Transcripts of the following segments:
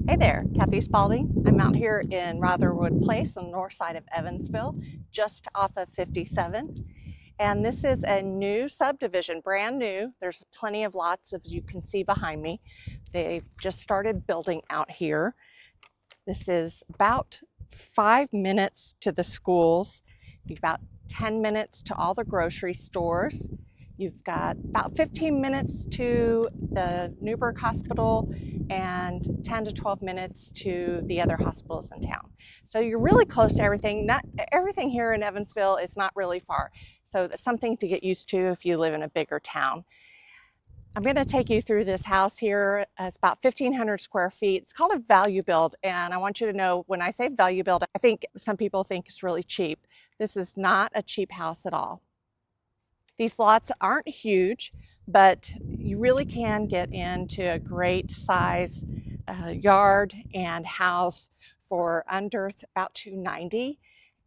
Hey there, Kathy Spalding. I'm out here in Rotherwood Place on the north side of Evansville, just off of 57. And this is a new subdivision, brand new. There's plenty of lots, as you can see behind me. They just started building out here. This is about 5 minutes to the schools, about 10 minutes to all the grocery stores. You've got about 15 minutes to the Newburgh Hospital and 10 to 12 minutes to the other hospitals in town. So you're really close to everything. Not everything here in Evansville is not really far. So that's something to get used to if you live in a bigger town. I'm going to take you through this house here. It's about 1,500 square feet. It's called a value build. And I want you to know, when I say value build, I think some people think it's really cheap. This is not a cheap house at all. These lots aren't huge, but you really can get into a great size yard and house for under about $290.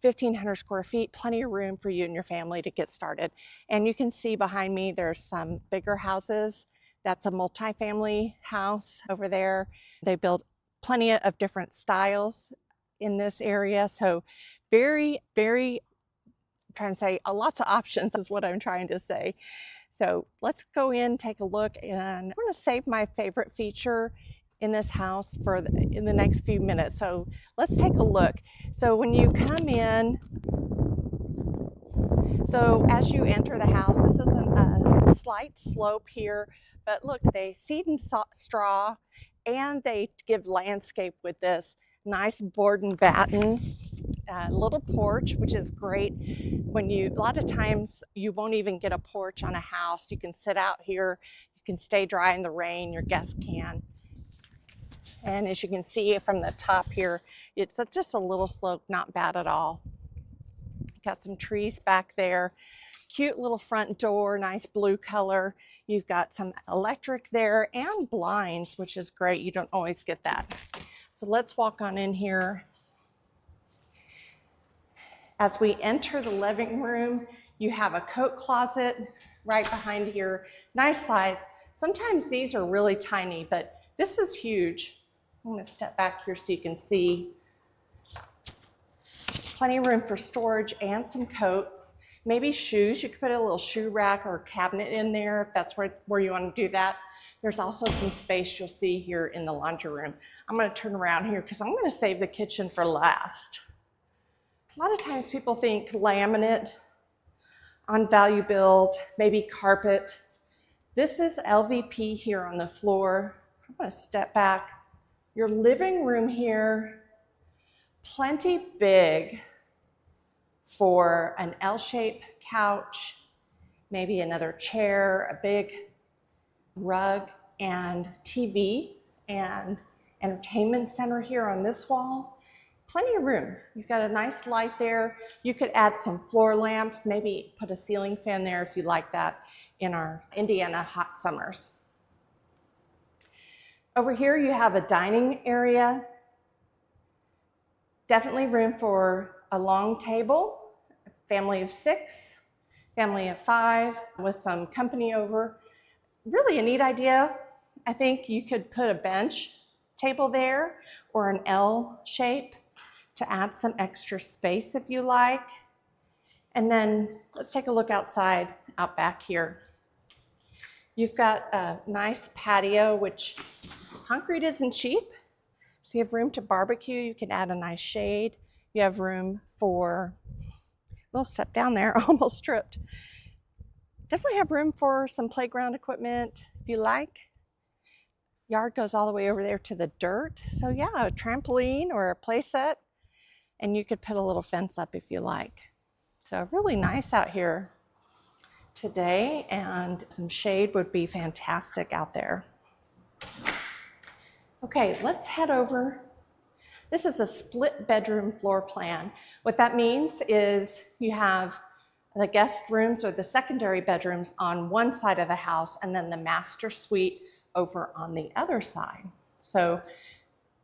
1,500 square feet, plenty of room for you and your family to get started. And you can see behind me there's some bigger houses. That's a multifamily house over there. They build plenty of different styles in this area. So very, very, I'm trying to say lots of options is what I'm trying to say. So let's go in, take a look, and I'm going to save my favorite feature in this house for in the next few minutes. So let's take a look. So when you come in, so as you enter the house, this is a slight slope here, but look, they seed and straw, and they give landscape with this nice board and batten little porch, which is great. A lot of times you won't even get a porch on a house. You can sit out here, you can stay dry in the rain, your guests can. And as you can see from the top here, it's just a little slope, not bad at all. Got some trees back there. Cute little front door, nice blue color. You've got some electric there and blinds, which is great. You don't always get that. So let's walk on in here. As we enter the living room, you have a coat closet right behind here. Nice size. Sometimes these are really tiny, but this is huge. I'm going to step back here so you can see. Plenty of room for storage and some coats. Maybe shoes. You could put a little shoe rack or cabinet in there if that's where you want to do that. There's also some space you'll see here in the laundry room. I'm going to turn around here because I'm going to save the kitchen for last. A lot of times people think laminate on value build, maybe carpet. This is LVP here on the floor. I'm going to step back. Your living room here, plenty big for an L-shaped couch, maybe another chair, a big rug, and TV and entertainment center here on this wall. Plenty of room. You've got a nice light there. You could add some floor lamps, maybe put a ceiling fan there if you like that in our Indiana hot summers. Over here you have a dining area. Definitely room for a long table, a family of 6, family of 5 with some company over. Really a neat idea. I think you could put a bench table there or an L shape to add some extra space if you like. And then let's take a look outside, out back here. You've got a nice patio, which concrete isn't cheap. So you have room to barbecue. You can add a nice shade. You have room for, a little step down there, almost tripped. Definitely have room for some playground equipment if you like. Yard goes all the way over there to the dirt. So yeah, a trampoline or a play set. And you could put a little fence up if you like. So really nice out here today, and some shade would be fantastic out there. Okay, let's head over. This is a split bedroom floor plan. What that means is you have the guest rooms or the secondary bedrooms on one side of the house and then the master suite over on the other side. So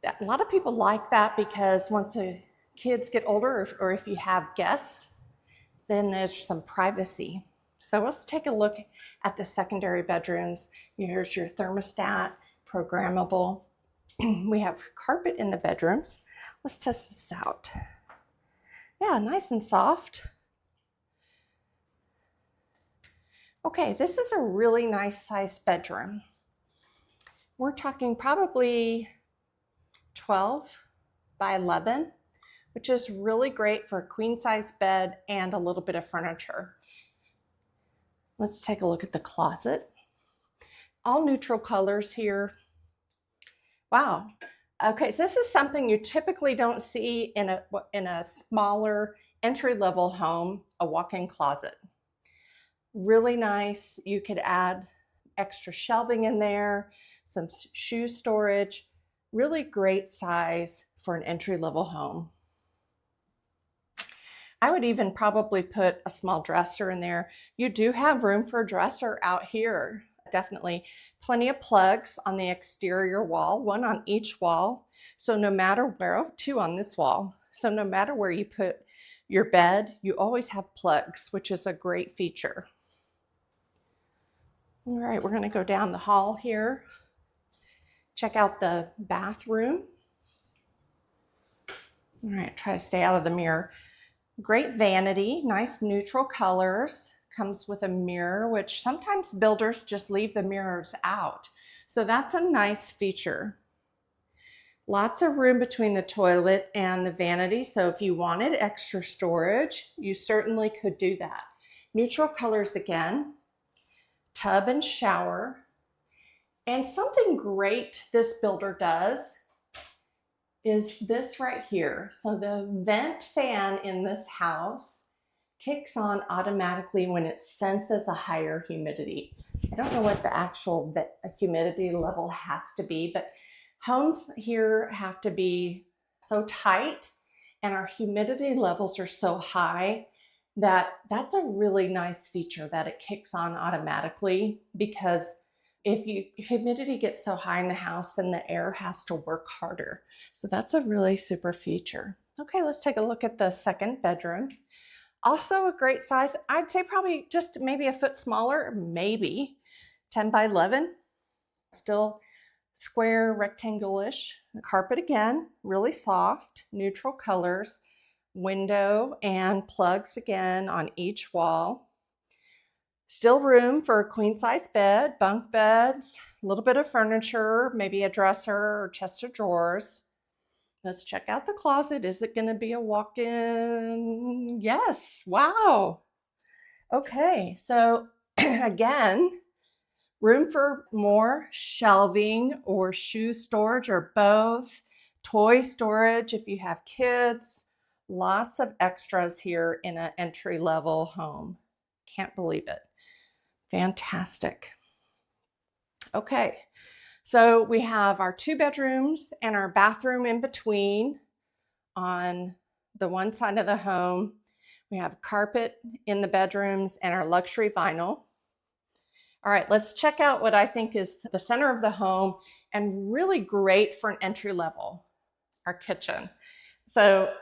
a lot of people like that because once the kids get older or if you have guests, then there's some privacy. So let's take a look at the secondary bedrooms. Here's your thermostat, programmable. We have carpet in the bedrooms. Let's test this out. Yeah, nice and soft. Okay, this is a really nice sized bedroom. We're talking probably 12 by 11, which is really great for a queen size bed and a little bit of furniture. Let's take a look at the closet. All neutral colors here. Wow. Okay, so this is something you typically don't see in a smaller entry-level home, a walk-in closet. Really nice. You could add extra shelving in there, some shoe storage. Really great size for an entry-level home. I would even probably put a small dresser in there. You do have room for a dresser out here. Definitely plenty of plugs on the exterior wall, one on each wall. So no matter where, two on this wall. So no matter where you put your bed, you always have plugs, which is a great feature. All right, we're gonna go down the hall here. Check out the bathroom. All right, try to stay out of the mirror. Great vanity, nice neutral colors. Comes with a mirror, which sometimes builders just leave the mirrors out. So that's a nice feature. Lots of room between the toilet and the vanity. So if you wanted extra storage, you certainly could do that. Neutral colors again, tub and shower. And something great this builder does is this right here. So the vent fan in this house kicks on automatically when it senses a higher humidity. I don't know what the actual humidity level has to be, but homes here have to be so tight and our humidity levels are so high that that's a really nice feature that it kicks on automatically, because if humidity gets so high in the house, then the air has to work harder. So that's a really super feature. Okay, let's take a look at the second bedroom. Also a great size. I'd say probably just maybe a foot smaller, maybe 10 by 11. Still square, rectangle-ish. The carpet again, really soft, neutral colors. Window and plugs again on each wall. Still room for a queen size bed, bunk beds, a little bit of furniture, maybe a dresser or chest of drawers. Let's check out the closet. Is it going to be a walk-in? Yes. Wow. Okay. So again, room for more shelving or shoe storage or both. Toy storage if you have kids. Lots of extras here in an entry-level home. Can't believe it. Fantastic. Okay. So we have our 2 bedrooms and our bathroom in between on the one side of the home. We have carpet in the bedrooms and our luxury vinyl. All right, let's check out what I think is the center of the home and really great for an entry level, our kitchen. So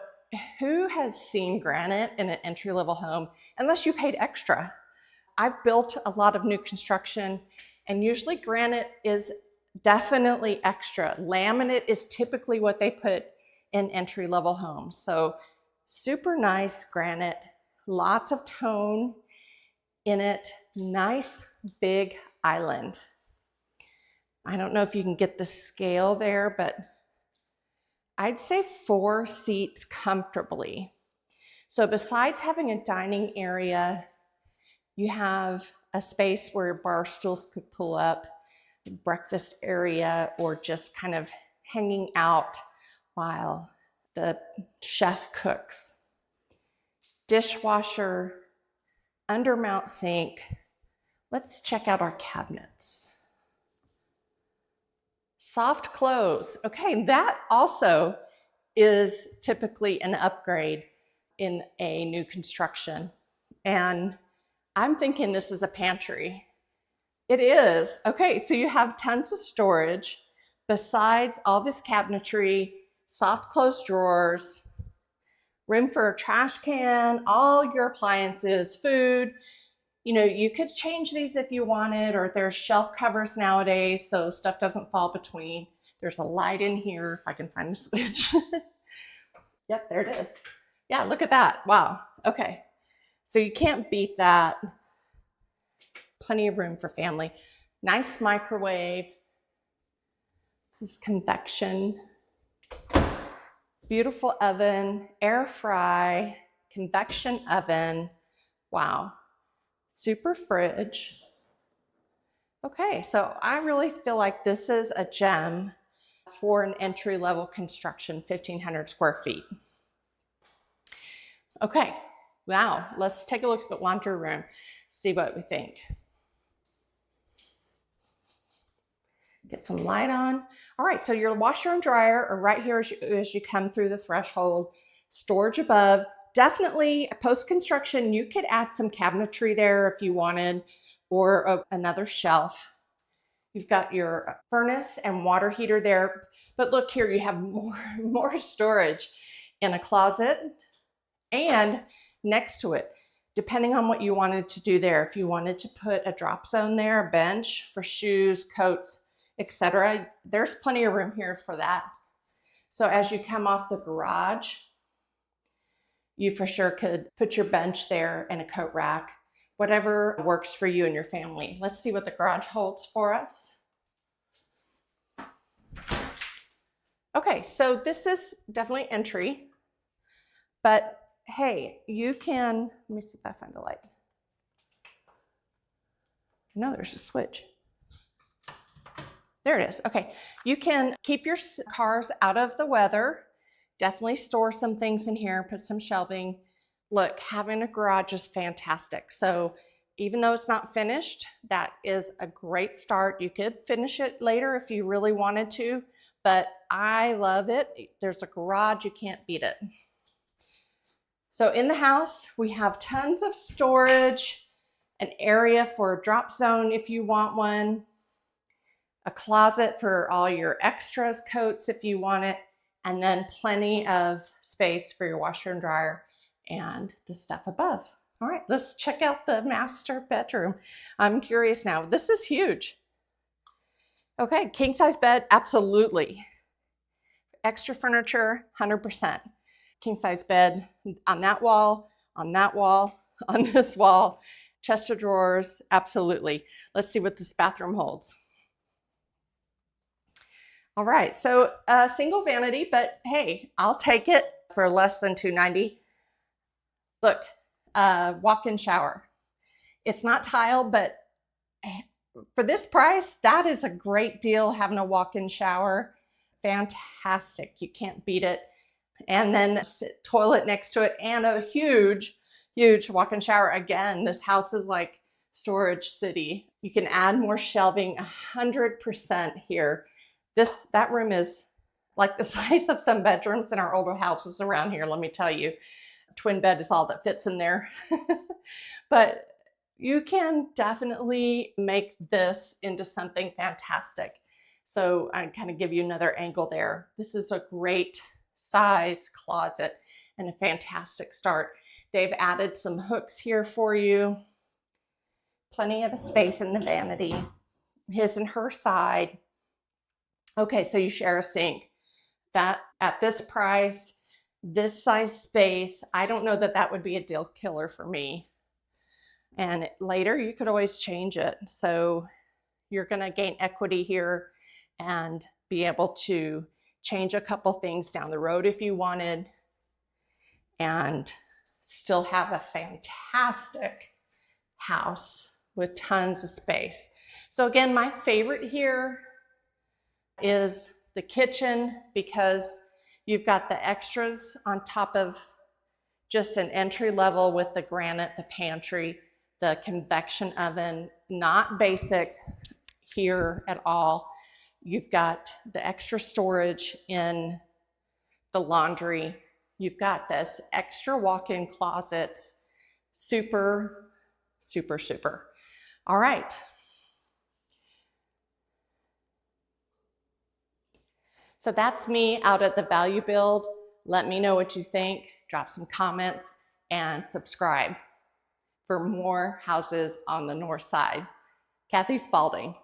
who has seen granite in an entry level home unless you paid extra? I've built a lot of new construction and usually granite is definitely extra. Laminate is typically what they put in entry-level homes. So super nice granite, lots of tone in it, nice big island. I don't know if you can get the scale there, but I'd say 4 seats comfortably. So besides having a dining area, you have a space where bar stools could pull up, breakfast area, or just kind of hanging out while the chef cooks. Dishwasher, undermount sink. Let's check out our cabinets. Soft close. Okay, that also is typically an upgrade in a new construction. And I'm thinking this is a pantry. It is. Okay, so you have tons of storage besides all this cabinetry, soft close drawers, room for a trash can, all your appliances, food. You know, you could change these if you wanted, or there's shelf covers nowadays so stuff doesn't fall between. There's a light in here if I can find the switch. Yep, there it is. Yeah, look at that. Wow. Okay. So you can't beat that. Plenty of room for family. Nice microwave. This is convection. Beautiful oven, air fry, convection oven. Wow. Super fridge. Okay, so I really feel like this is a gem for an entry-level construction, 1,500 square feet. Okay, now let's take a look at the laundry room, see what we think. Get some light on. All right, so your washer and dryer are right here as you come through the threshold. Storage above. Definitely post-construction, you could add some cabinetry there if you wanted, or another shelf. You've got your furnace and water heater there. But look here, you have more storage in a closet and next to it, depending on what you wanted to do there. If you wanted to put a drop zone there, a bench for shoes, coats, etc., there's plenty of room here for that. So as you come off the garage, you for sure could put your bench there and a coat rack, whatever works for you and your family. Let's see what the garage holds for us. Okay, so this is definitely entry, but hey, you can, let me see if I find a light. No, there's a switch. There it is. Okay, you can keep your cars out of the weather. Definitely store some things in here, put some shelving. Look, having a garage is fantastic. So even though it's not finished, that is a great start. You could finish it later if you really wanted to, but I love it. There's a garage, you can't beat it. So in the house, we have tons of storage, an area for a drop zone if you want one, a closet for all your extras, coats if you want it, and then plenty of space for your washer and dryer and the stuff above. All right, let's check out the master bedroom. I'm curious now. This is huge. Okay, king size bed, absolutely. Extra furniture, 100%. King size bed on that wall, on that wall, on this wall, chest of drawers, absolutely. Let's see what this bathroom holds. All right, so a single vanity, but hey, I'll take it for less than $290. Look, walk-in shower. It's not tile, but for this price, that is a great deal, having a walk-in shower. Fantastic, you can't beat it. And then toilet next to it and a huge walk-in shower. Again, this house is like storage city. You can add more shelving, 100% here. That room is like the size of some bedrooms in our older houses around here, let me tell you. Twin bed is all that fits in there. But you can definitely make this into something fantastic. So I kind of give you another angle there. This is a great size closet and a fantastic start. They've added some hooks here for you. Plenty of space in the vanity. His and her side. Okay, so you share a sink. That at this price, this size space, I don't know that that would be a deal killer for me. And later you could always change it. So you're gonna gain equity here and be able to change a couple things down the road if you wanted, and still have a fantastic house with tons of space. So again, my favorite here is the kitchen, because you've got the extras on top of just an entry level with the granite, the pantry, the convection oven, not basic here at all. You've got the extra storage in the laundry. You've got this extra walk-in closets. Super, super, super. All right. So that's me out at the value build. Let me know what you think. Drop some comments and subscribe for more houses on the north side. Kathy Spalding.